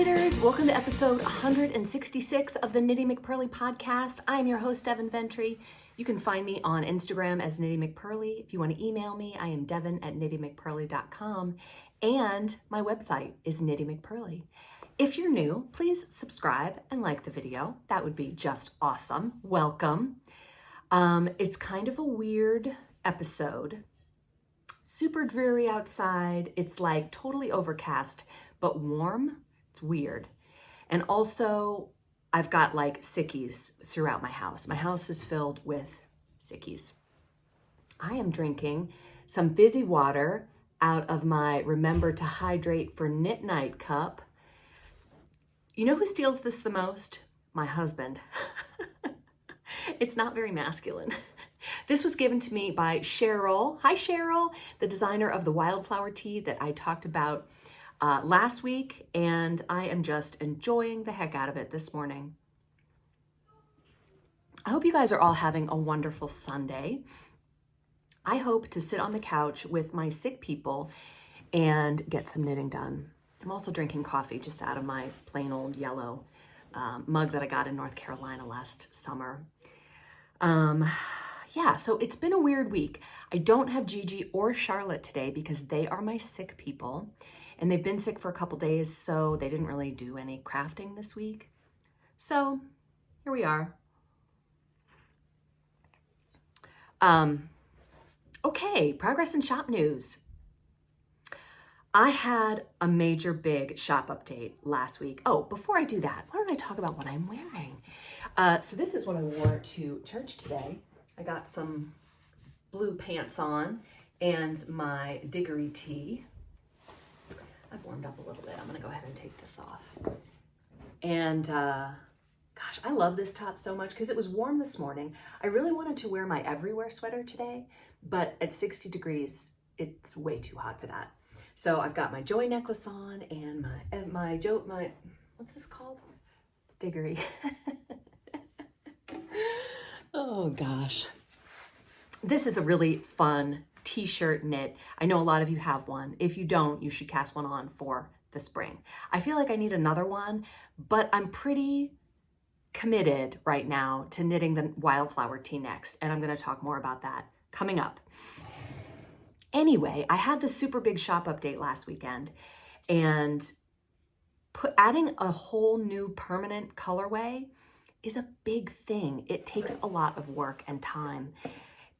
knitters, welcome to episode 166 of the Knitty McPurly podcast. I am your host, Devin Ventry. You can find me on Instagram as Knitty McPurly. If you want to email me, I am Devin at KnittyMcPurly.com, and my website is Knitty McPurly. If you're new, please subscribe and like the video. That would be just awesome. Welcome. It's kind of a weird episode. Super dreary outside. It's like totally overcast, but warm. It's weird. And also, I've got like sickies throughout my house. My house is filled with sickies. I am drinking some fizzy water out of my Remember to Hydrate for Knit Night cup. You know who steals this the most? My husband. It's not very masculine. This was given to me by Cheryl. Hi, Cheryl, the designer of the wildflower tea that I talked about last week, and I am just enjoying the heck out of it this morning. I hope you guys are all having a wonderful Sunday. I hope to sit on the couch with my sick people and get some knitting done. I'm also drinking coffee just out of my plain old yellow mug that I got in North Carolina last summer. Yeah, so it's been a weird week. I don't have Gigi or Charlotte today because they are my sick people, and they've been sick for a couple days, so they didn't really do any crafting this week. So here we are. Okay, progress and shop news. I had a major big shop update last week. Oh, before I do that, why don't I talk about what I'm wearing? So this is what I wore to church today. I got some blue pants on and my Diggory tee. I've warmed up a little bit. I'm gonna go ahead and take this off. And gosh, I love this top so much because it was warm this morning. I really wanted to wear my everywhere sweater today, but at 60 degrees, it's way too hot for that. So I've got my Joy necklace on and my what's this called? Diggory. Oh gosh. This is a really fun t-shirt knit. I know a lot of you have one. If you don't, you should cast one on for the spring. I feel like I need another one, but I'm pretty committed right now to knitting the wildflower tee next, and I'm going to talk more about that coming up. Anyway, I had this super big shop update last weekend, and adding a whole new permanent colorway is a big thing. It takes a lot of work and time.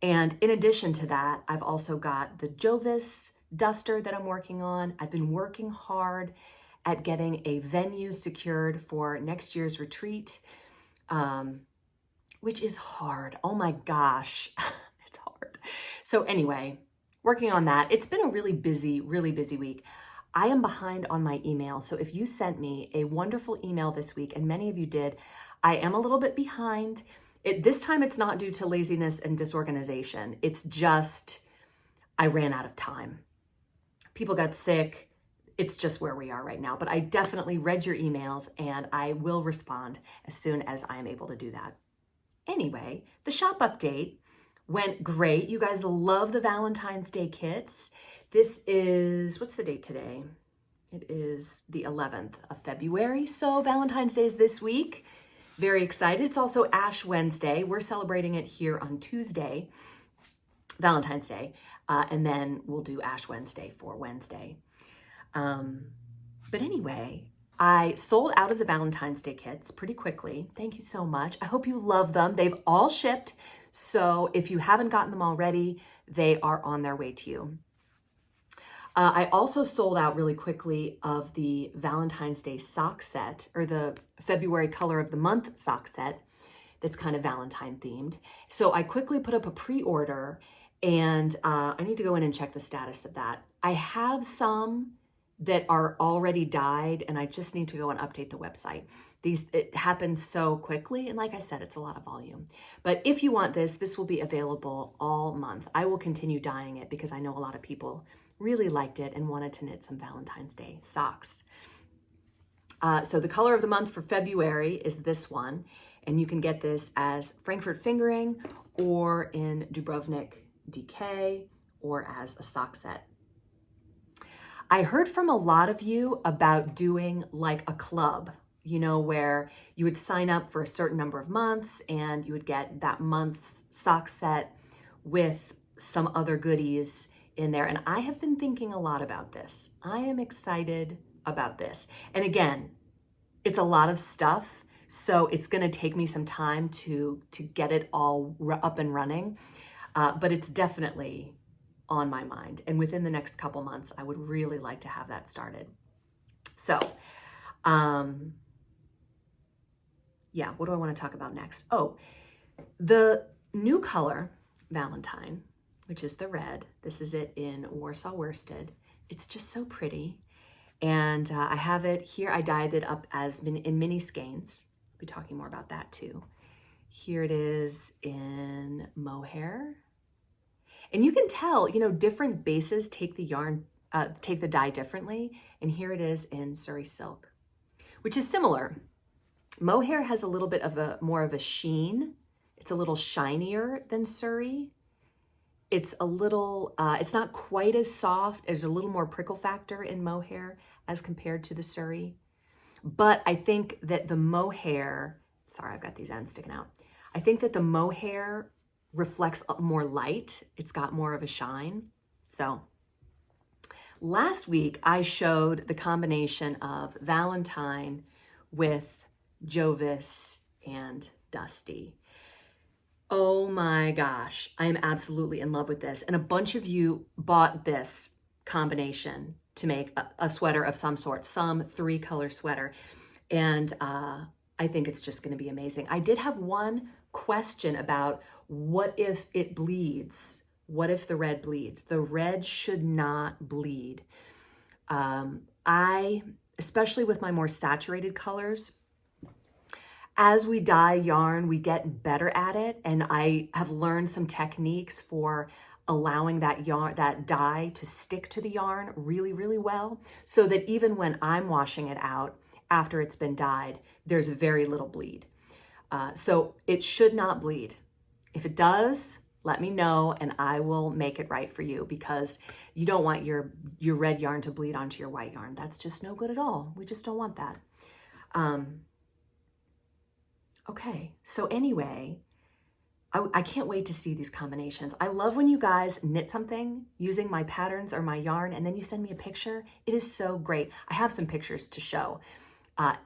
And in addition to that, I've also got the Jovis duster that I'm working on. I've been working hard at getting a venue secured for next year's retreat, which is hard. Oh my gosh, it's hard. So anyway, working on that. It's been a really busy week. I am behind on my email. So if you sent me a wonderful email this week, and many of you did, I am a little bit behind. This time it's not due to laziness and disorganization. It's just, I ran out of time. People got sick. It's just where we are right now. But I definitely read your emails and I will respond as soon as I am able to do that. Anyway, the shop update went great. You guys love the Valentine's Day kits. This is, what's the date today? It is the 11th of February. So Valentine's Day is this week. Very excited. It's also Ash Wednesday. We're celebrating it here on Tuesday, Valentine's Day, and then we'll do Ash Wednesday for Wednesday. But anyway, I sold out of the Valentine's Day kits pretty quickly. Thank you so much. I hope you love them. They've all shipped. So if you haven't gotten them already, they are on their way to you. I also sold out really quickly of the Valentine's Day sock set, or the February color of the month sock set that's kind of Valentine themed. So I quickly put up a pre-order, and I need to go in and check the status of that. I have some that are already dyed, and I just need to go and update the website. It happens so quickly, and like I said, it's a lot of volume. But if you want this will be available all month. I will continue dyeing it because I know a lot of people really liked it and wanted to knit some Valentine's Day socks. So the color of the month for February is this one, and you can get this as Frankfurt Fingering or in Dubrovnik DK or as a sock set. I heard from a lot of you about doing like a club, you know, where you would sign up for a certain number of months and you would get that month's sock set with some other goodies in there. And I have been thinking a lot about this. I am excited about this. And again, it's a lot of stuff, so it's going to take me some time to get it all up and running. But it's definitely on my mind. And within the next couple months, I would really like to have that started. So, yeah, what do I want to talk about next? Oh, the new color, Valentine, which is the red. This is it in Warsaw worsted. It's just so pretty. And I have it here. I dyed it up as in mini skeins. I'll be talking more about that too. Here it is in mohair. And you can tell, you know, different bases take the yarn, take the dye differently. And here it is in Surrey silk, which is similar. Mohair has a little bit of more of a sheen. It's a little shinier than Surrey. It's a little, it's not quite as soft. There's a little more prickle factor in mohair as compared to the Surrey. But I think that the mohair, sorry, I've got these ends sticking out. I think that the mohair reflects more light. It's got more of a shine. So last week I showed the combination of Valentine with Jovis and Dusty. Oh my gosh, I am absolutely in love with this. And a bunch of you bought this combination to make a sweater of some sort, some 3-color sweater. And I think it's just going to be amazing. I did have one question about what if it bleeds? What if the red bleeds? The red should not bleed. Especially with my more saturated colors, as we dye yarn, we get better at it. And I have learned some techniques for allowing that dye to stick to the yarn really, really well, so that even when I'm washing it out after it's been dyed, there's very little bleed. So it should not bleed. If it does, let me know and I will make it right for you, because you don't want your red yarn to bleed onto your white yarn. That's just no good at all. We just don't want that. Okay, so anyway, I can't wait to see these combinations. I love when you guys knit something using my patterns or my yarn and then you send me a picture. It is so great. I have some pictures to show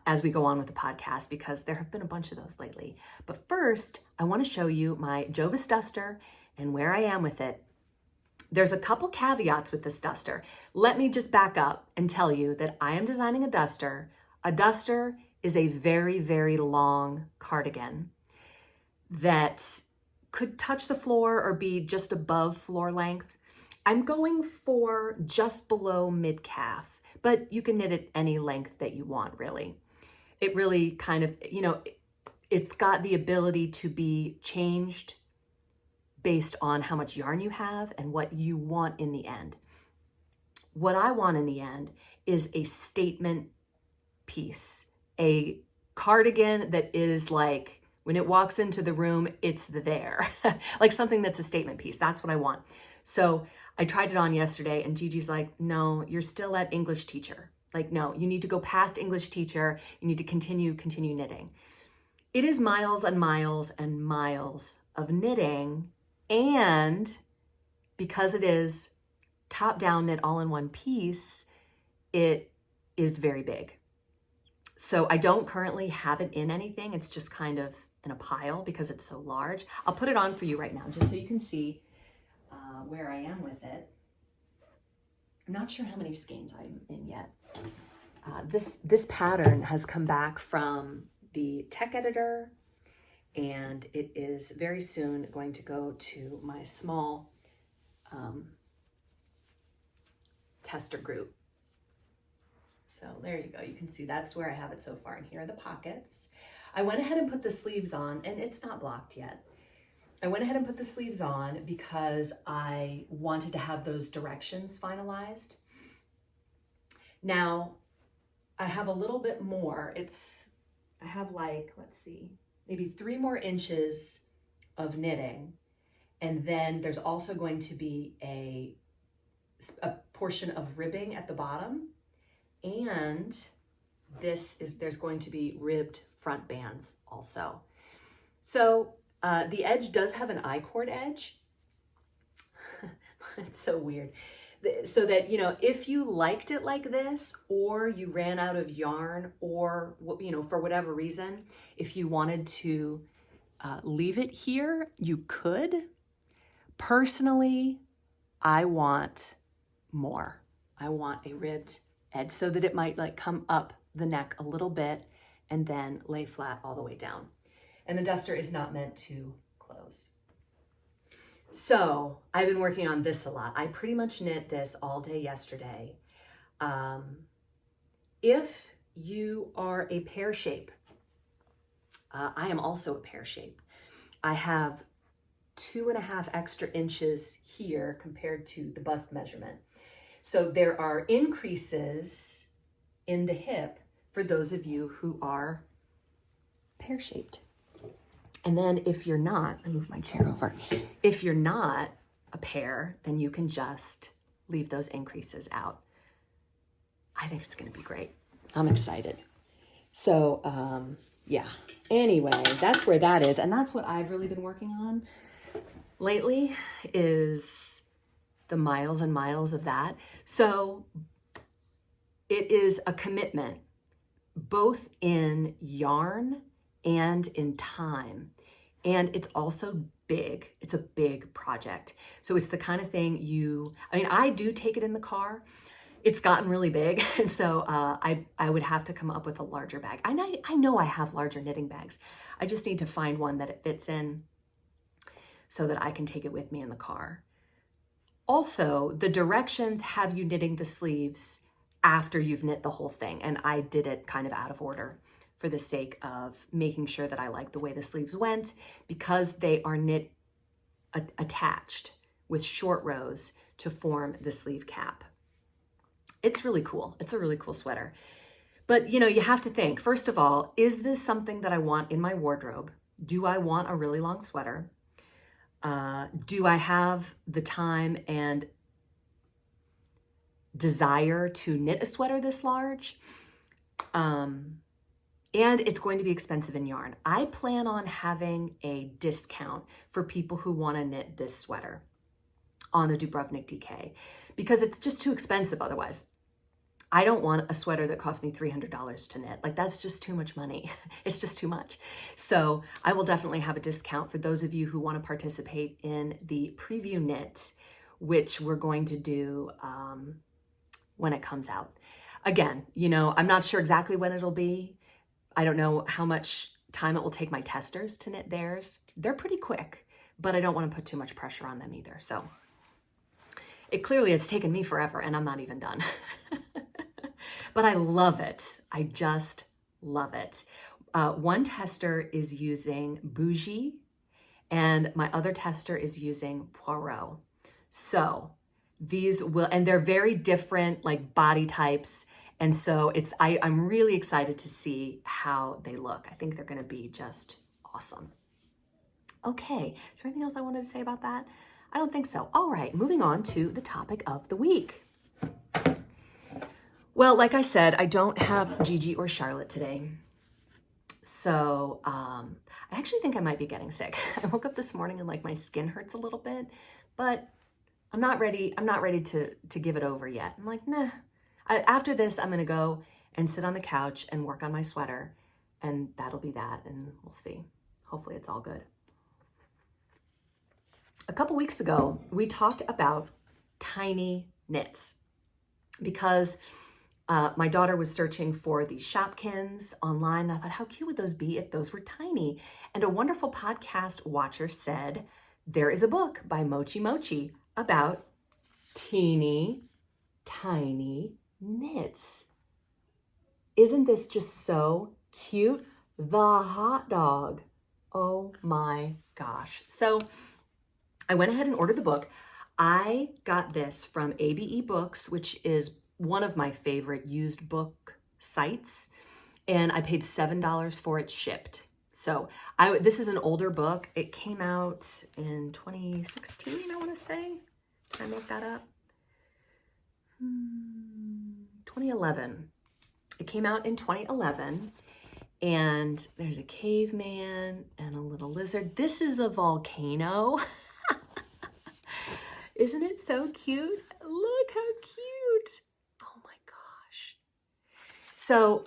as we go on with the podcast, because there have been a bunch of those lately. But first, I want to show you my Jovis duster and where I am with it. There's a couple caveats with this duster. Let me just back up and tell you that I am designing a duster. A duster is a very, very long cardigan that could touch the floor or be just above floor length. I'm going for just below mid-calf, but you can knit it any length that you want, really. It really kind of, you know, it's got the ability to be changed based on how much yarn you have and what you want in the end. What I want in the end is a statement piece, a cardigan that is like, when it walks into the room, it's there. Like something that's a statement piece. That's what I want. So I tried it on yesterday and Gigi's like, no, you're still at English teacher. Like, no, you need to go past English teacher. You need to continue knitting. It is miles and miles and miles of knitting. And because it is top down knit all in one piece, it is very big. So I don't currently have it in anything. It's just kind of in a pile because it's so large. I'll put it on for you right now just so you can see where I am with it. I'm not sure how many skeins I'm in yet. This pattern has come back from the tech editor, and it is very soon going to go to my small tester group. So there you go. You can see that's where I have it so far. And here are the pockets. I went ahead and put the sleeves on, and it's not blocked yet. I went ahead and put the sleeves on because I wanted to have those directions finalized. Now, I have a little bit more. I have like, let's see, maybe 3 more inches of knitting. And then there's also going to be a a portion of ribbing at the bottom, and there's going to be ribbed front bands also. So the edge does have an I-cord edge. It's so weird. So that, if you liked it like this, or you ran out of yarn, or, for whatever reason, if you wanted to leave it here, you could. Personally, I want more. I want a ribbed edge so that it might like come up the neck a little bit and then lay flat all the way down. And the duster is not meant to close. So I've been working on this a lot. I pretty much knit this all day yesterday. If you are a pear shape, I am also a pear shape. I have 2.5 extra inches here compared to the bust measurement. So there are increases in the hip for those of you who are pear shaped. And then if you're not, I move my chair over. If you're not a pear, then you can just leave those increases out. I think it's going to be great. I'm excited. So, yeah. Anyway, that's where that is. And that's what I've really been working on lately, is the miles and miles of that. So it is a commitment, both in yarn and in time. And it's also big. It's a big project. So it's the kind of thing I do take it in the car. It's gotten really big. And so I would have to come up with a larger bag. I know I have larger knitting bags. I just need to find one that it fits in so that I can take it with me in the car. Also, the directions have you knitting the sleeves after you've knit the whole thing. And I did it kind of out of order for the sake of making sure that I like the way the sleeves went, because they are knit attached with short rows to form the sleeve cap. It's really cool. It's a really cool sweater. But you have to think, first of all, is this something that I want in my wardrobe? Do I want a really long sweater? Do I have the time and desire to knit a sweater this large? And it's going to be expensive in yarn. I plan on having a discount for people who want to knit this sweater on the Dubrovnik DK, because it's just too expensive otherwise. I don't want a sweater that cost me $300 to knit. Like, that's just too much money. It's just too much. So I will definitely have a discount for those of you who want to participate in the preview knit, which we're going to do when it comes out. Again, I'm not sure exactly when it'll be. I don't know how much time it will take my testers to knit theirs. They're pretty quick, but I don't want to put too much pressure on them either. So it's taken me forever, and I'm not even done. But I love it. I just love it. One tester is using Bougie, and my other tester is using Poirot. So and they're very different, like, body types. And so I'm really excited to see how they look. I think they're going to be just awesome. Okay, is there anything else I wanted to say about that? I don't think so. All right, moving on to the topic of the week. Well, like I said, I don't have Gigi or Charlotte today. So I actually think I might be getting sick. I woke up this morning and my skin hurts a little bit, but I'm not ready to give it over yet. I'm like, nah. After this, I'm going to go and sit on the couch and work on my sweater, and that'll be that, and we'll see. Hopefully it's all good. A couple weeks ago, we talked about tiny knits because my daughter was searching for these Shopkins online. I thought, how cute would those be if those were tiny? And a wonderful podcast watcher said, there is a book by Mochi Mochi about teeny tiny knits. Isn't this just so cute? The hot dog. Oh my gosh. So I went ahead and ordered the book. I got this from ABE Books, which is one of my favorite used book sites, and I paid $7 for it shipped. So this is an older book. It came out in 2016, I want to say. Did I make that up? 2011. It came out in 2011, and there's a caveman and a little lizard. This is a volcano. Isn't it so cute? Look how cute. Oh my gosh. So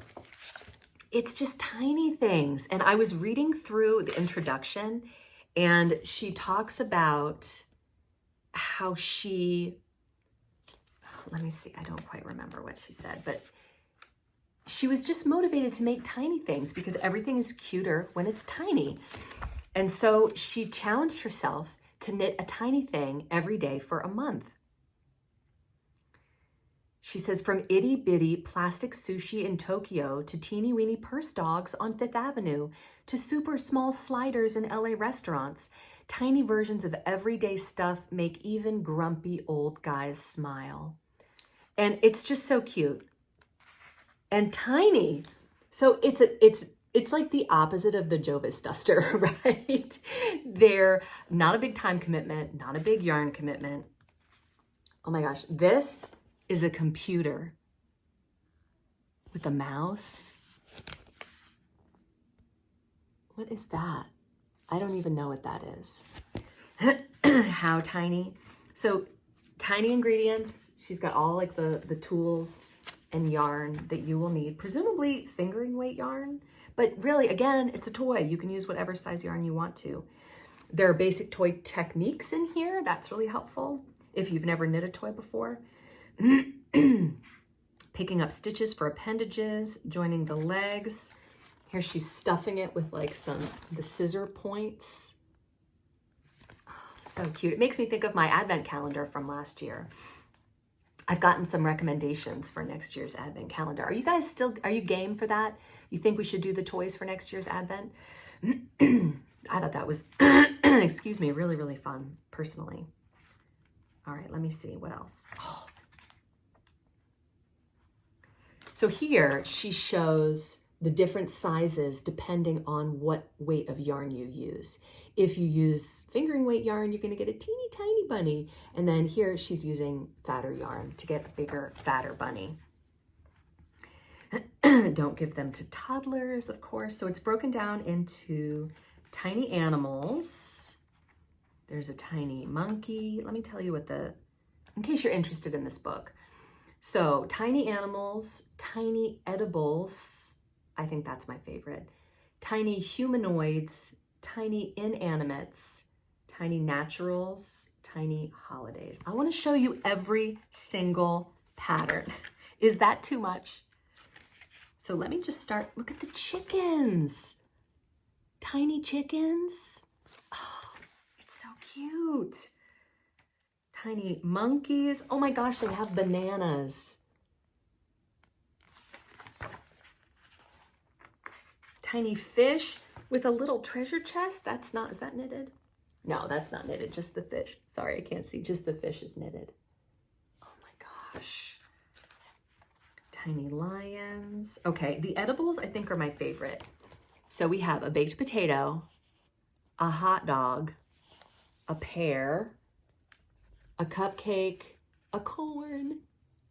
it's just tiny things. And I was reading through the introduction, and she talks about how let me see, I don't quite remember what she said, but she was just motivated to make tiny things because everything is cuter when it's tiny. And so she challenged herself to knit a tiny thing every day for a month. She says, from itty bitty plastic sushi in Tokyo to teeny weeny purse dogs on Fifth Avenue to super small sliders in LA restaurants, tiny versions of everyday stuff make even grumpy old guys smile. And it's just so cute and tiny. So it's like the opposite of the Jovis duster, right? They're not a big time commitment, not a big yarn commitment. Oh my gosh, this is a computer with a mouse. What is that? I don't even know what that is. How tiny. So tiny ingredients. She's got all like the tools and yarn that you will need. Presumably fingering weight yarn. But really, again, it's a toy. You can use whatever size yarn you want to. There are basic toy techniques in here. That's really helpful if you've never knit a toy before. Picking up stitches for appendages, joining the legs. Here she's stuffing it with like the scissor points. Oh, so cute. It makes me think of my advent calendar from last year. I've gotten some recommendations for next year's advent calendar. Are you guys are you game for that? You think we should do the toys for next year's advent? I thought that was, excuse me, really, really fun, personally. All right, let me see, what else? Oh. So here she shows the different sizes depending on what weight of yarn you use. If you use fingering weight yarn, you're gonna get a teeny tiny bunny. And then here she's using fatter yarn to get a bigger, fatter bunny. Don't give them to toddlers, of course. So it's broken down into tiny animals. There's a tiny monkey. Let me tell you in case you're interested in this book. So tiny animals, tiny edibles. I think that's my favorite. Tiny humanoids, tiny inanimates, tiny naturals, tiny holidays. I want to show you every single pattern. Is that too much? So let me just start. Look at the chickens. Tiny chickens. Oh, it's so cute. Tiny monkeys. Oh my gosh, they have bananas. Tiny fish with a little treasure chest. Is that knitted? No, that's not knitted, just the fish. Sorry, I can't see, just the fish is knitted. Oh my gosh. Tiny lions. Okay, the edibles I think are my favorite. So we have a baked potato, a hot dog, a pear, a cupcake, a corn,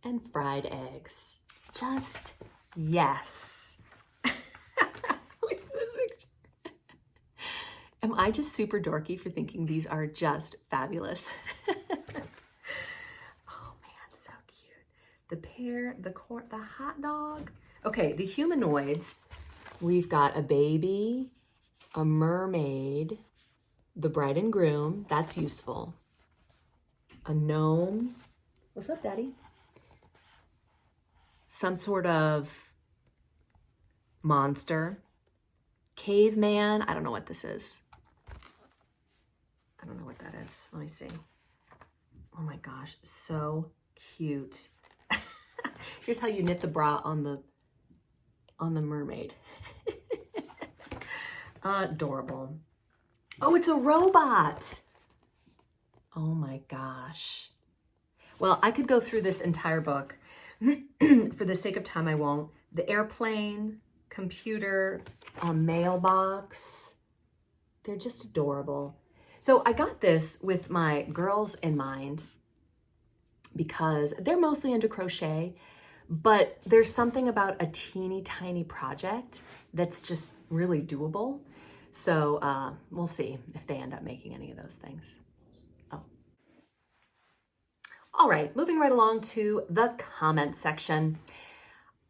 and fried eggs. Just yes. Look at this picture. Am I just super dorky for thinking these are just fabulous? Oh man, so cute. The pear, the corn, the hot dog. Okay, the humanoids. We've got a baby, a mermaid, the bride and groom. That's useful. A gnome. What's up, Daddy? Some sort of monster. Caveman. I don't know what this is. I don't know what that is. Let me see. Oh my gosh, so cute. Here's how you knit the bra on the mermaid. Adorable. Oh, it's a robot. Oh my gosh. Well, I could go through this entire book. For the sake of time, I won't. The airplane, computer, a mailbox. They're just adorable. So I got this with my girls in mind. because they're mostly into crochet, but there's something about a teeny tiny project that's just really doable. So we'll see if they end up making any of those things. Oh. All right, moving right along to the comment section.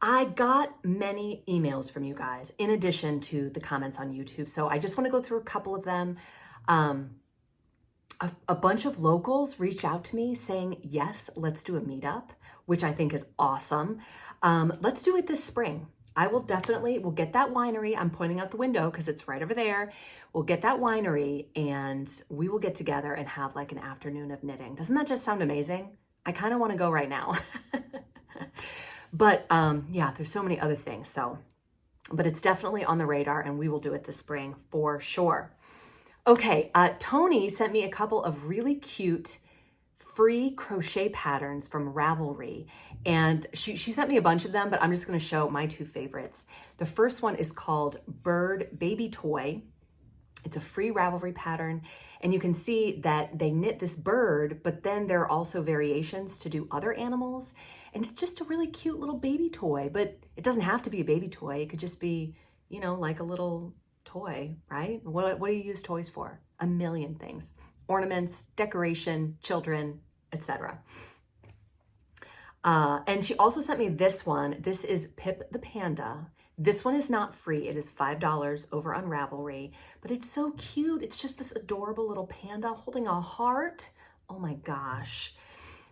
I got many emails from you guys in addition to the comments on YouTube. So I just want to go through a couple of them. A bunch of locals reached out to me saying, yes, let's do a meetup, which I think is awesome. Let's do it this spring. We'll get that winery. I'm pointing out the window because it's right over there. We'll get that winery and we will get together and have like an afternoon of knitting. Doesn't that just sound amazing? I kind of want to go right now. But yeah, there's so many other things. But it's definitely on the radar and we will do it this spring for sure. Okay, Tony sent me a couple of really cute free crochet patterns from Ravelry. And she sent me a bunch of them, but I'm just gonna show my two favorites. The first one is called Bird Baby Toy. It's a free Ravelry pattern. And you can see that they knit this bird, but then there are also variations to do other animals. And it's just a really cute little baby toy, but it doesn't have to be a baby toy. It could just be, you know, like a little toy, right? What do you use toys for? A million things. Ornaments, decoration, children, etc. And she also sent me this one. This is Pip the Panda. This one is not free. It is $5 over on Ravelry, but it's so cute. It's just this adorable little panda holding a heart. Oh my gosh.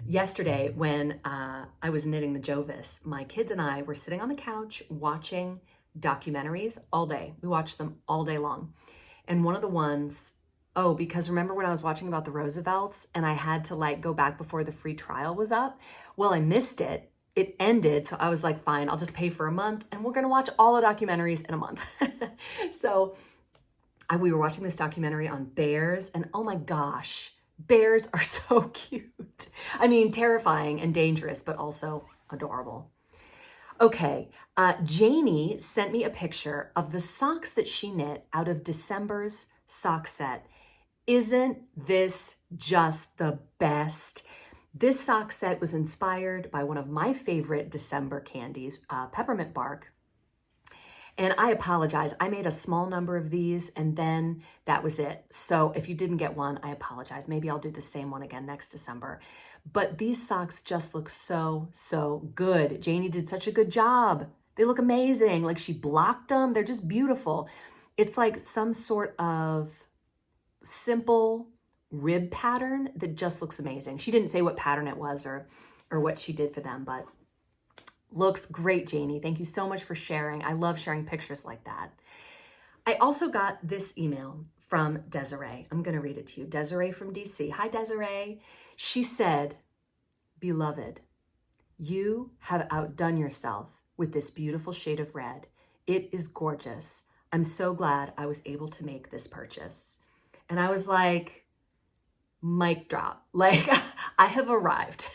Yesterday, when I was knitting the Jovis, my kids and I were sitting on the couch watching documentaries all day. We watched them all day long. And one of the ones, because remember when I was watching about the Roosevelts and I had to like go back before the free trial was up? Well, I missed it. It ended. So I was like, fine, I'll just pay for a month and we're going to watch all the documentaries in a month. So we were watching this documentary on bears and oh my gosh, bears are so cute. I mean, terrifying and dangerous, but also adorable. Okay, Janie sent me a picture of the socks that she knit out of December's sock set. Isn't this just the best? This sock set was inspired by one of my favorite December candies, peppermint bark. And I apologize, I made a small number of these and then that was it. So if you didn't get one, I apologize. Maybe I'll do the same one again next December. But these socks just look so, so good. Janie did such a good job. They look amazing. Like she blocked them. They're just beautiful. It's like some sort of simple rib pattern that just looks amazing. She didn't say what pattern it was or what she did for them, but looks great, Janie. Thank you so much for sharing. I love sharing pictures like that. I also got this email from Desiree. I'm going to read it to you. Desiree from DC. Hi, Desiree. She said, "Beloved, you have outdone yourself with this beautiful shade of red. It is gorgeous. I'm so glad I was able to make this purchase." And I was like, mic drop. Like, I have arrived.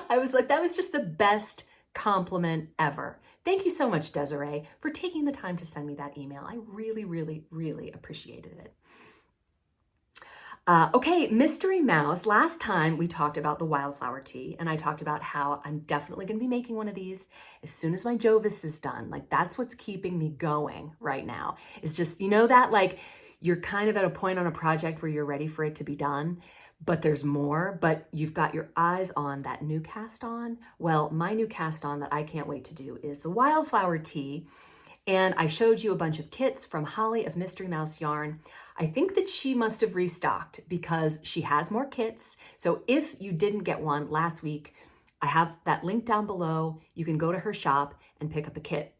I was like, that was just the best compliment ever. Thank you so much, Desiree, for taking the time to send me that email. I really, really, really appreciated it. Okay, Mystery Mouse. Last time we talked about the wildflower tea and I talked about how I'm definitely going to be making one of these as soon as my Jovis is done. Like that's what's keeping me going right now. It's just, you know that like you're kind of at a point on a project where you're ready for it to be done, but there's more, but you've got your eyes on that new cast on. Well, my new cast on that I can't wait to do is the wildflower tea. And I showed you a bunch of kits from Holly of Mystery Mouse Yarn. I think that she must have restocked because she has more kits. So if you didn't get one last week, I have that link down below. You can go to her shop and pick up a kit.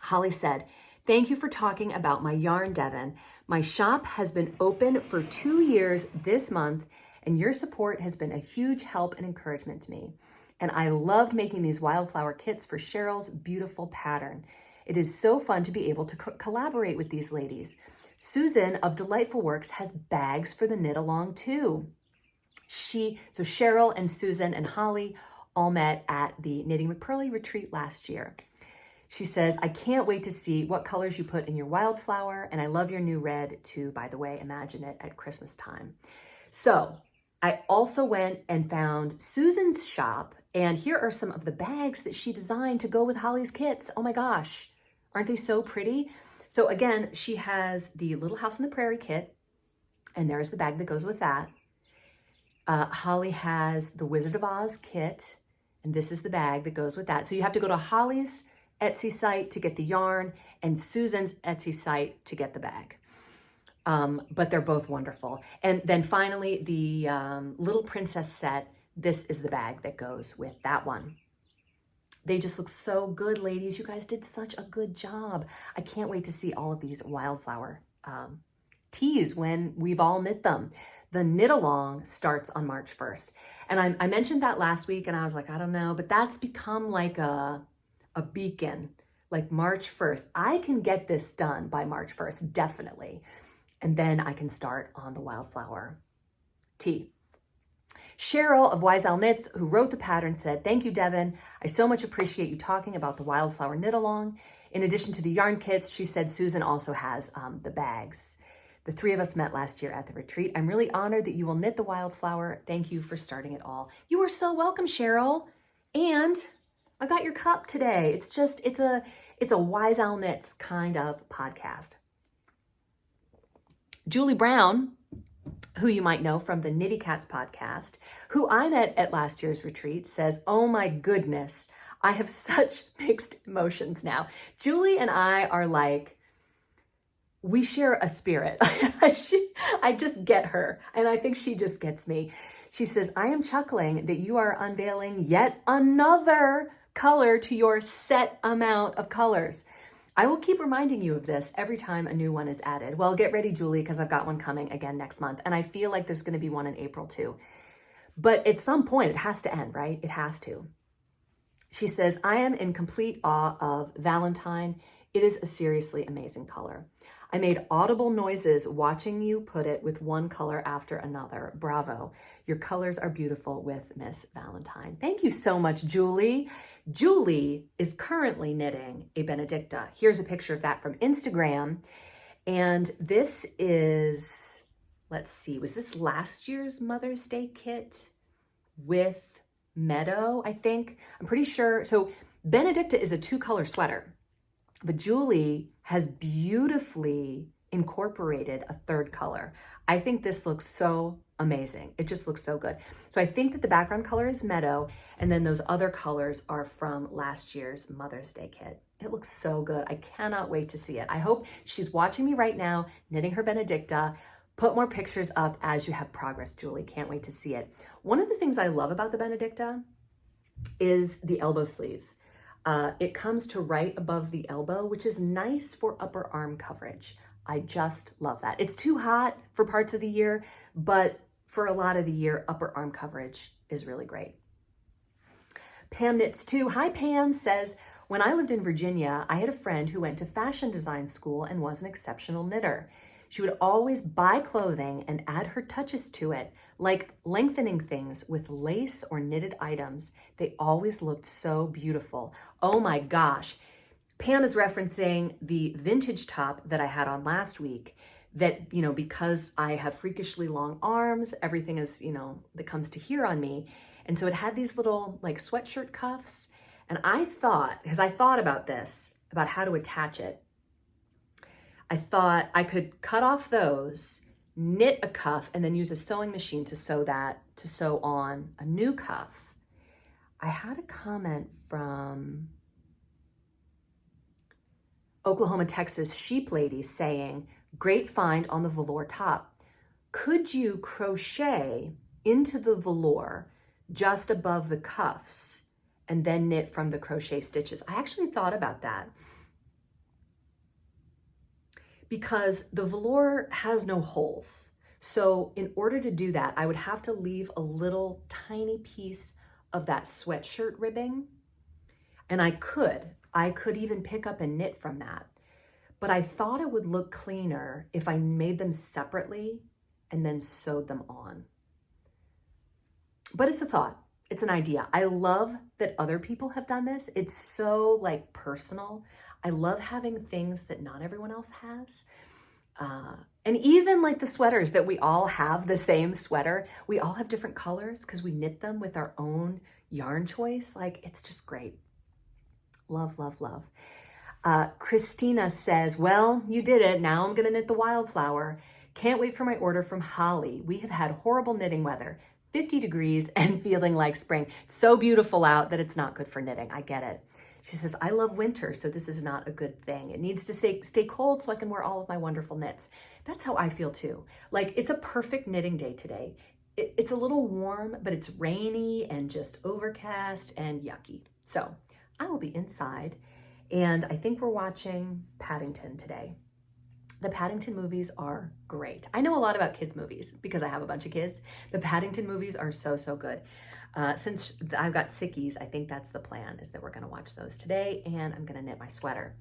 Holly said, "Thank you for talking about my yarn, Devin. My shop has been open for 2 years this month, and your support has been a huge help and encouragement to me. And I loved making these wildflower kits for Cheryl's beautiful pattern. It is so fun to be able to collaborate with these ladies. Susan of Delightful Works has bags for the knit along too." So Cheryl and Susan and Holly all met at the Knitty McPurly retreat last year. She says, "I can't wait to see what colors you put in your wildflower, and I love your new red too, by the way. Imagine it at Christmas time." So I also went and found Susan's shop, and here are some of the bags that she designed to go with Holly's kits. Oh my gosh, aren't they so pretty? So again, she has the Little House on the Prairie kit, and there's the bag that goes with that. Holly has the Wizard of Oz kit, and this is the bag that goes with that. So you have to go to Holly's Etsy site to get the yarn and Susan's Etsy site to get the bag. But they're both wonderful. And then finally, the Little Princess set, this is the bag that goes with that one. They just look so good, ladies. You guys did such a good job. I can't wait to see all of these wildflower tees when we've all knit them. The knit along starts on March 1st. And I mentioned that last week and I was like, I don't know, but that's become like a beacon, like March 1st. I can get this done by March 1st, definitely. And then I can start on the wildflower tee. Cheryl of Wise Owl Knits, who wrote the pattern, said, "Thank you, Devin. I so much appreciate you talking about the wildflower knit along. In addition to the yarn kits," she said, "Susan also has the bags. The three of us met last year at the retreat. I'm really honored that you will knit the wildflower. Thank you for starting it all." You are so welcome, Cheryl. And I got your cup today. It's a Wise Owl Knits kind of podcast. Julie Brown, who you might know from the Knitty Cats podcast, who I met at last year's retreat, says, "Oh my goodness, I have such mixed emotions now." Julie and I are like, we share a spirit. I just get her, and I think she just gets me. She says, "I am chuckling that you are unveiling yet another color to your set amount of colors. I will keep reminding you of this every time a new one is added." Well, get ready, Julie, because I've got one coming again next month. And I feel like there's going to be one in April too. But at some point, it has to end, right? It has to. She says, "I am in complete awe of Valentine. It is a seriously amazing color. I made audible noises watching you put it with one color after another. Bravo. Your colors are beautiful with Miss Valentine." Thank you so much, Julie. Julie is currently knitting a Benedicta. Here's a picture of that from Instagram. And this is, let's see, was this last year's Mother's Day kit with Meadow, I think? I'm pretty sure. So Benedicta is a 2-color sweater, but Julie has beautifully incorporated a 3rd color. I think this looks so amazing. It just looks so good. So I think that the background color is Meadow, and then those other colors are from last year's Mother's Day kit. It looks so good. I cannot wait to see it. I hope she's watching me right now, knitting her Benedicta. Put more pictures up as you have progress, Julie. Can't wait to see it. One of the things I love about the Benedicta is the elbow sleeve. It comes to right above the elbow, which is nice for upper arm coverage. I just love that. It's too hot for parts of the year, but for a lot of the year, upper arm coverage is really great. Pam Knits Too. Hi, Pam says, "When I lived in Virginia, I had a friend who went to fashion design school and was an exceptional knitter. She would always buy clothing and add her touches to it, like lengthening things with lace or knitted items. They always looked so beautiful." Oh my gosh. Pam is referencing the vintage top that I had on last week that, because I have freakishly long arms, everything is, that comes to here on me. And so it had these little like sweatshirt cuffs. And I thought, because I thought about this, about how to attach it, I thought I could cut off those, knit a cuff, and then use a sewing machine to sew on a new cuff. I had a comment from Oklahoma, Texas sheep lady saying, "Great find on the velour top. Could you crochet into the velour just above the cuffs and then knit from the crochet stitches?" I actually thought about that because the velour has no holes. So in order to do that, I would have to leave a little tiny piece of that sweatshirt ribbing. And I could even pick up and knit from that. But I thought it would look cleaner if I made them separately and then sewed them on. But it's a thought, it's an idea. I love that other people have done this. It's so personal. I love having things that not everyone else has. And even like the sweaters that we all have the same sweater, we all have different colors because we knit them with our own yarn choice. Like, it's just great. Love, love, love. Christina says, well, you did it. Now I'm going to knit the wildflower. Can't wait for my order from Holly. We have had horrible knitting weather, 50 degrees and feeling like spring. So beautiful out that it's not good for knitting. I get it. She says, I love winter, so this is not a good thing. It needs to stay cold so I can wear all of my wonderful knits. That's how I feel too. Like, it's a perfect knitting day today. It's a little warm, but it's rainy and just overcast and yucky. So I will be inside, and I think we're watching Paddington today. The Paddington movies are great. I know a lot about kids' movies because I have a bunch of kids. The Paddington movies are so, so good. Since I've got sickies, I think that's the plan, is that we're going to watch those today, and I'm going to knit my sweater.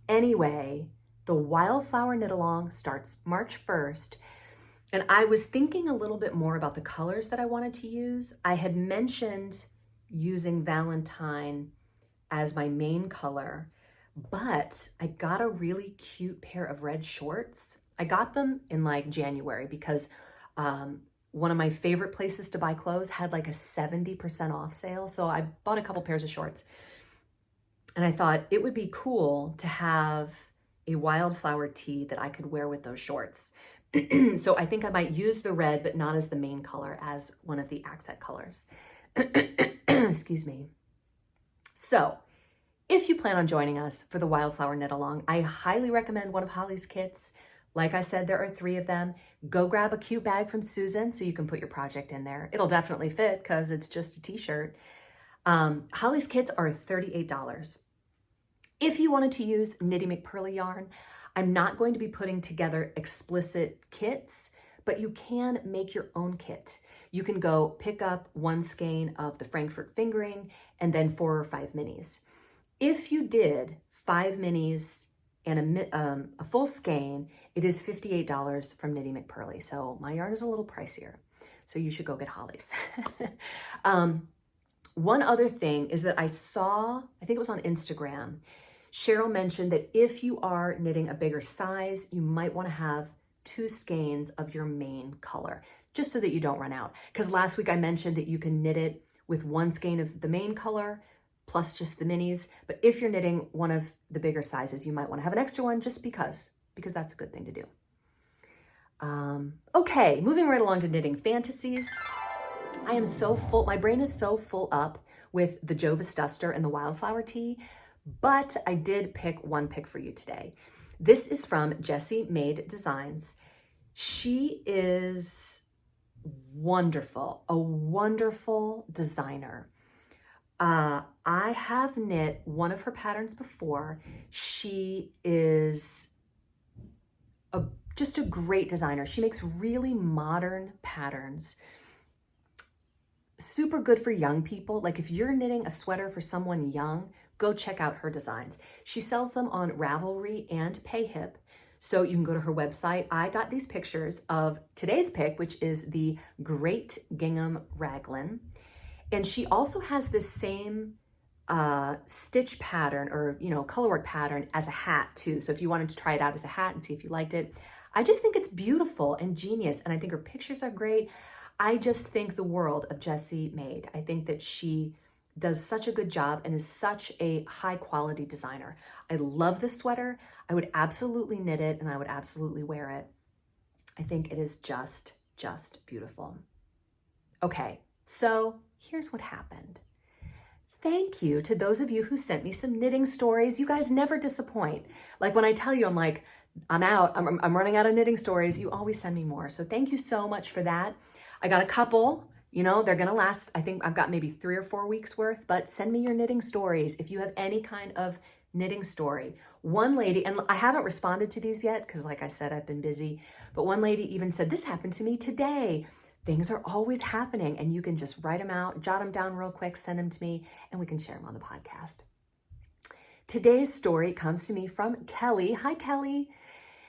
Anyway, the Wildflower Knit Along starts March 1st, and I was thinking a little bit more about the colors that I wanted to use. I had mentioned using Valentine as my main color, but I got a really cute pair of red shorts. I got them in like January because one of my favorite places to buy clothes had like a 70% off sale. So I bought a couple pairs of shorts, and I thought it would be cool to have a wildflower tee that I could wear with those shorts. So I think I might use the red, but not as the main color, as one of the accent colors. Excuse me. So if you plan on joining us for the Wildflower Knit Along, I highly recommend one of Holly's kits. Like I said, there are 3 of them. Go grab a cute bag from Susan so you can put your project in there. It'll definitely fit because it's just a t-shirt. Holly's kits are $38. If you wanted to use Knitty McPurly yarn, I'm not going to be putting together explicit kits, but you can make your own kit. You can go pick up 1 skein of the Frankfurt fingering and then 4 or 5 minis. If you did 5 minis and a full skein, it is $58 from Knitty McPurly. So my yarn is a little pricier. So you should go get Holly's. One other thing is that I saw, I think it was on Instagram, Cheryl mentioned that if you are knitting a bigger size, you might want to have 2 skeins of your main color, just so that you don't run out. Because last week I mentioned that you can knit it with 1 skein of the main color plus just the minis. But if you're knitting one of the bigger sizes, you might want to have an extra one just because that's a good thing to do. Okay, moving right along to knitting fantasies. I am so full, my brain is so full up with the Jovis Duster and the Wildflower Tee, but I did pick one pick for you today. This is from Jessie Made Designs. She is wonderful, a wonderful designer. I have knit one of her patterns before. She is just a great designer. She makes really modern patterns. Super good for young people. Like if you're knitting a sweater for someone young, go check out her designs. She sells them on Ravelry and Payhip. So you can go to her website. I got these pictures of today's pick, which is the Great Gingham Raglan. And she also has this same stitch pattern or, colorwork pattern as a hat too. So if you wanted to try it out as a hat and see if you liked it, I just think it's beautiful and genius. And I think her pictures are great. I just think the world of Jessie Made. I think that she does such a good job and is such a high quality designer. I love this sweater. I would absolutely knit it and I would absolutely wear it. I think it is just beautiful. Okay, so here's what happened. Thank you to those of you who sent me some knitting stories. You guys never disappoint. Like when I tell you, I'm like, I'm running out of knitting stories. You always send me more. So thank you so much for that. I got a couple, they're gonna last. I think I've got maybe 3 or 4 weeks worth, but send me your knitting stories. If you have any kind of knitting story. One lady, and I haven't responded to these yet, because like I said, I've been busy, but one lady even said, this happened to me today. Things are always happening, and you can just write them out, jot them down real quick, send them to me, and we can share them on the podcast. Today's story comes to me from Kelly. Hi, Kelly.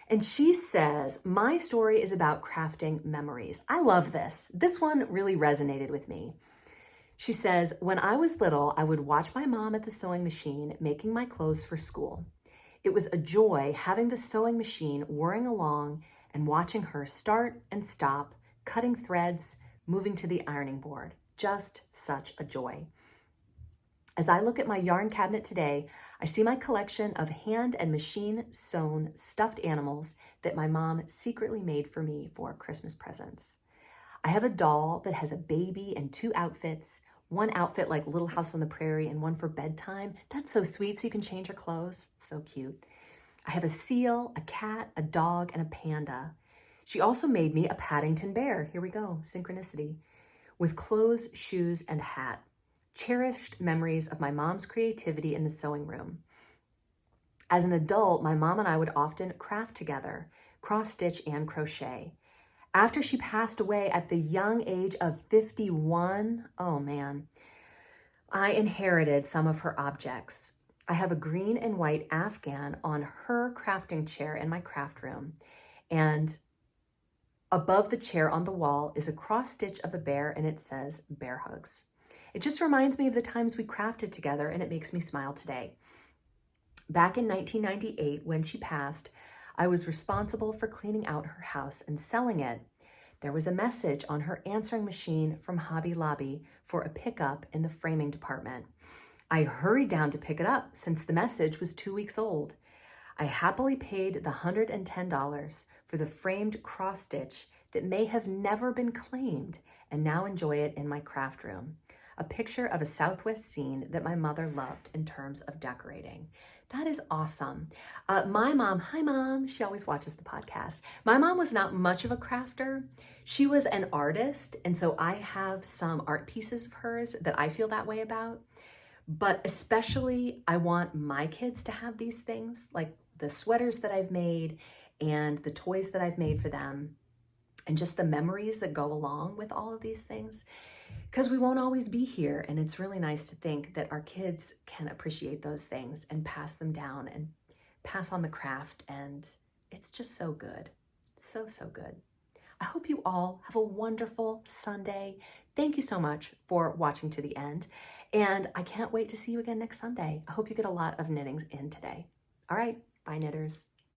And she says, my story is about crafting memories. I love this. This one really resonated with me. She says, when I was little, I would watch my mom at the sewing machine making my clothes for school. It was a joy having the sewing machine whirring along and watching her start and stop, cutting threads, moving to the ironing board. Just such a joy. As I look at my yarn cabinet today, I see my collection of hand and machine sewn stuffed animals that my mom secretly made for me for Christmas presents. I have a doll that has a baby and 2 outfits, one outfit like Little House on the Prairie and one for bedtime. That's so sweet, so you can change her clothes. So cute. I have a seal, a cat, a dog, and a panda. She also made me a Paddington bear. Here we go, synchronicity. With clothes, shoes, and hat. Cherished memories of my mom's creativity in the sewing room. As an adult, my mom and I would often craft together, cross-stitch and crochet. After she passed away at the young age of 51, oh man, I inherited some of her objects. I have a green and white Afghan on her crafting chair in my craft room, and above the chair on the wall is a cross stitch of a bear, and it says Bear Hugs. It just reminds me of the times we crafted together, and it makes me smile today. Back in 1998, when she passed, I was responsible for cleaning out her house and selling it. There was a message on her answering machine from Hobby Lobby for a pickup in the framing department. I hurried down to pick it up since the message was 2 weeks old. I happily paid the $110 for the framed cross stitch that may have never been claimed and now enjoy it in my craft room. A picture of a Southwest scene that my mother loved in terms of decorating. That is awesome. My mom, hi mom, she always watches the podcast. My mom was not much of a crafter. She was an artist, and so I have some art pieces of hers that I feel that way about. But especially, I want my kids to have these things, like the sweaters that I've made and the toys that I've made for them, and just the memories that go along with all of these things. Because we won't always be here, and it's really nice to think that our kids can appreciate those things and pass them down and pass on the craft, and it's just so good. So, so good. I hope you all have a wonderful Sunday. Thank you so much for watching to the end, and I can't wait to see you again next Sunday. I hope you get a lot of knitting in today. All right, bye knitters.